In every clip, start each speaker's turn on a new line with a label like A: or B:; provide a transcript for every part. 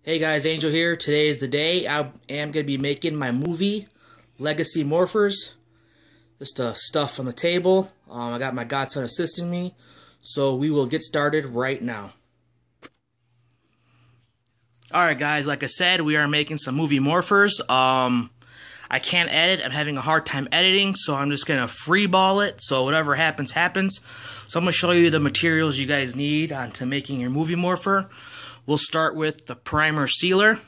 A: Hey guys, Angel here. Today is the day. I am going to be making my movie, Legacy Morphers. Just stuff on the table. I got my godson assisting me. So we will get started right now. Alright guys, like I said, we are making some movie Morphers. I can't edit. I'm having a hard time editing, so I'm just going to freeball it. So whatever happens, happens. So I'm going to show you the materials you guys need onto making your movie Morpher. We'll start with the primer sealer.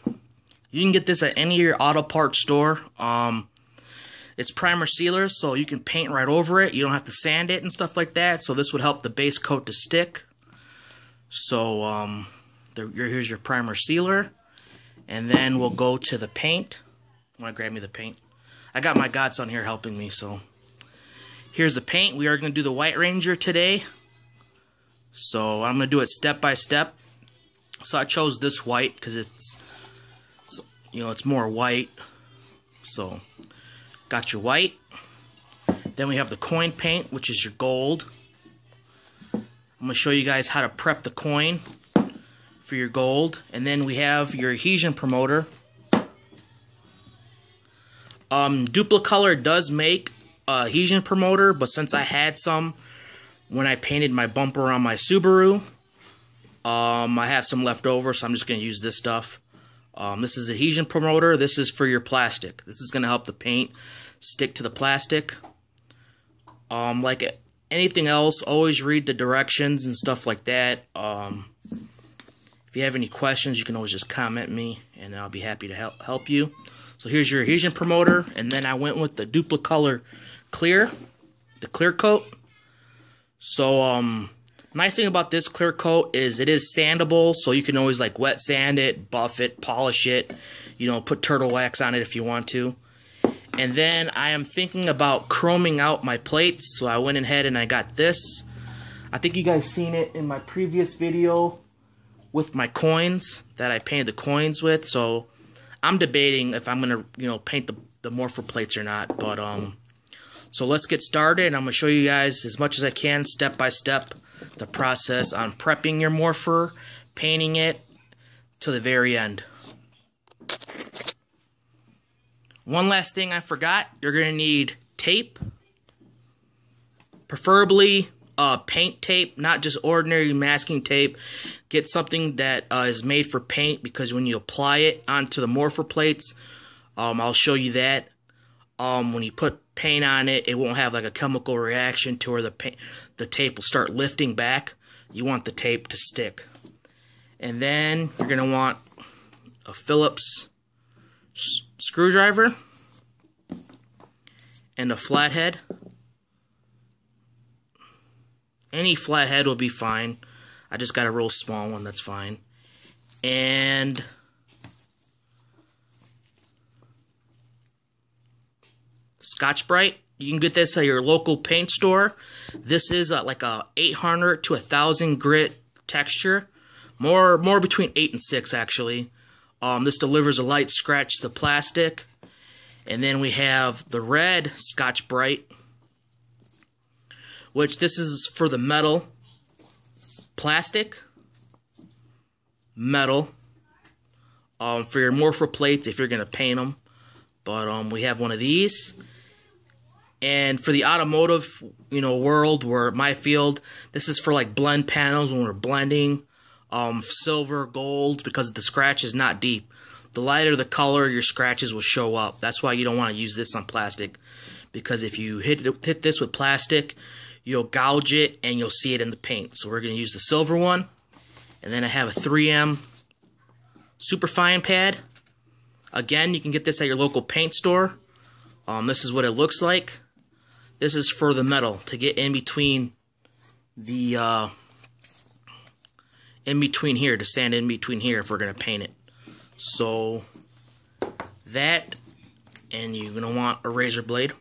A: You can get this at any of your auto parts store. It's primer sealer, so you can paint right over it. You don't have to sand it and stuff like that. So this would help the base coat to stick. So here's your primer sealer. And then we'll go to the paint. I'm going to grab me the paint. I got my godson here helping me, so. Here's the paint. We are going to do the White Ranger today. So I'm going to do it step by step. So I chose this white because it's more white. So got your white. Then we have the coin paint, which is your gold. I'm going to show you guys how to prep the coin for your gold. And then we have your adhesion promoter. Duplicolor does make a adhesion promoter, but since I had some when I painted my bumper on my Subaru, I have some left over, so I'm just going to use this stuff. This is adhesion promoter. This is for your plastic. This is going to help the paint stick to the plastic. Like anything else, always read the directions and stuff like that. If you have any questions, you can always just comment me, and I'll be happy to help you. So here's your adhesion promoter, and then I went with the Duplicolor clear, the clear coat. So, nice thing about this clear coat is it is sandable, so you can always like wet sand it, buff it, polish it, put turtle wax on it if you want to. And then I am thinking about chroming out my plates, so I went ahead and I got this. I think you guys seen it in my previous video with my coins that I painted the coins with, so I'm debating if I'm going to, paint the Morpher plates or not, but so let's get started. I'm going to show you guys as much as I can, step by step, the process on prepping your Morpher, painting it to the very end. One last thing I forgot, you're going to need tape, preferably paint tape, not just ordinary masking tape. Get something that is made for paint, because when you apply it onto the Morpher plates, I'll show you that. When you put paint on it, it won't have like a chemical reaction to where the tape will start lifting back. You want the tape to stick. And then you're going to want a Phillips screwdriver and a flathead. Any flathead will be fine. I just got a real small one, that's fine. And Scotch-Brite. You can get this at your local paint store. This is like a 800 to 1,000 grit texture. More between 8 and 6 actually. This delivers a light scratch to the plastic. And then we have the red Scotch-Brite, which this is for the metal, plastic, metal, for your Morpher plates if you're going to paint them. But we have one of these. And for the automotive, world, where my field, this is for like blend panels when we're blending, silver, gold, because the scratch is not deep. The lighter the color, your scratches will show up. That's why you don't want to use this on plastic, because if you hit this with plastic, you'll gouge it and you'll see it in the paint. So we're going to use the silver one. And then I have a 3M superfine pad. Again, you can get this at your local paint store. This is what it looks like. This is for the metal, to get in between the here, to sand in between here if we're going to paint it. So that, and you're going to want a razor blade.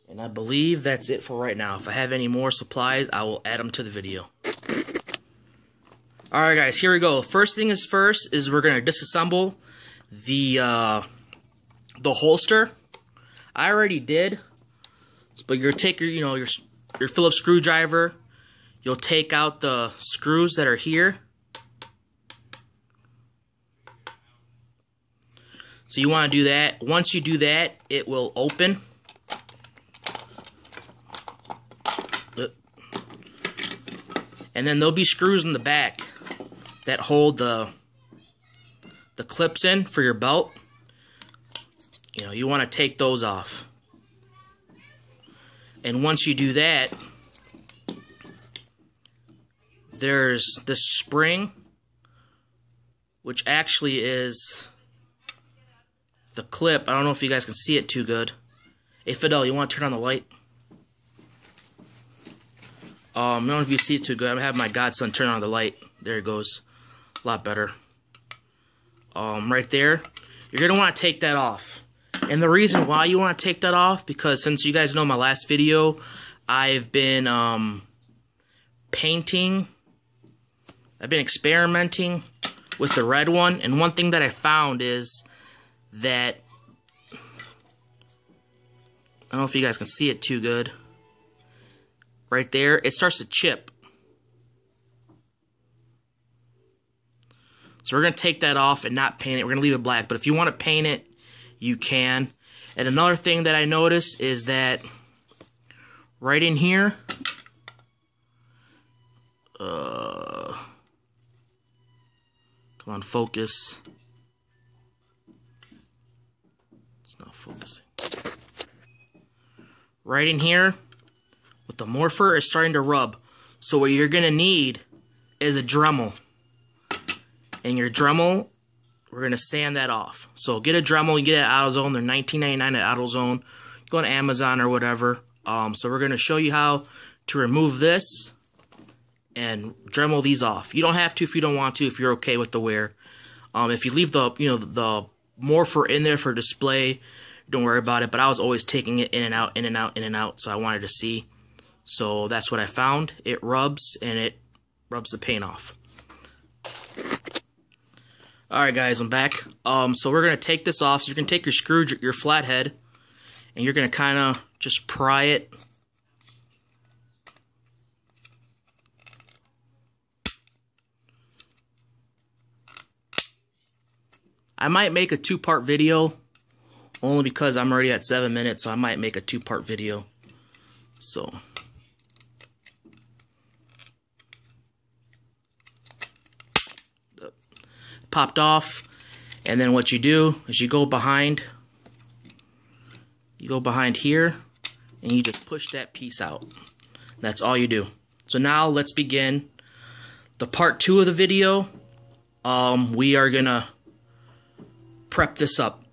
A: And I believe that's it for right now. If I have any more supplies, I will add them to the video. Alright guys, here we go. First thing is first is we're going to disassemble the holster. I already did, but you're take your Phillips screwdriver. You'll take out the screws that are here. So you want to do that. Once you do that, it will open. And then there'll be screws in the back that hold the clips in for your belt. You know, you want to take those off. And once you do that, there's this spring, which actually is the clip. I don't know if you guys can see it too good. Hey, Fidel, you want to turn on the light? I don't know if you see it too good. I'm going to have my godson turn on the light. There it goes. A lot better. Right there. You're going to want to take that off. And the reason why you want to take that off, because since you guys know my last video, I've been painting. I've been experimenting with the red one. And one thing that I found is that, I don't know if you guys can see it too good. Right there, it starts to chip. So we're going to take that off and not paint it. We're going to leave it black. But if you want to paint it, you can. And another thing that I noticed is that right in here, come on, focus. It's not focusing. Right in here, with the Morpher, is starting to rub. So what you're going to need is a Dremel. And your Dremel, we're going to sand that off. So get a Dremel, you get it at AutoZone. They're $19.99 at AutoZone. Go on Amazon or whatever. So we're going to show you how to remove this and Dremel these off. You don't have to if you don't want to, if you're okay with the wear. If you leave the, the Morpher in there for display, don't worry about it. But I was always taking it in and out, in and out, in and out. So I wanted to see. So that's what I found. It rubs, and it rubs the paint off. Alright guys, I'm back. So we're going to take this off. So you're going to take your screw, your flathead, and you're going to kind of just pry it. I might make a 2-part video, only because I'm already at 7 minutes, so I might make a 2-part video. So popped off, and then what you do is you go behind here, and you just push that piece out. That's all you do. So now let's begin the part 2 of the video. We are gonna prep this up.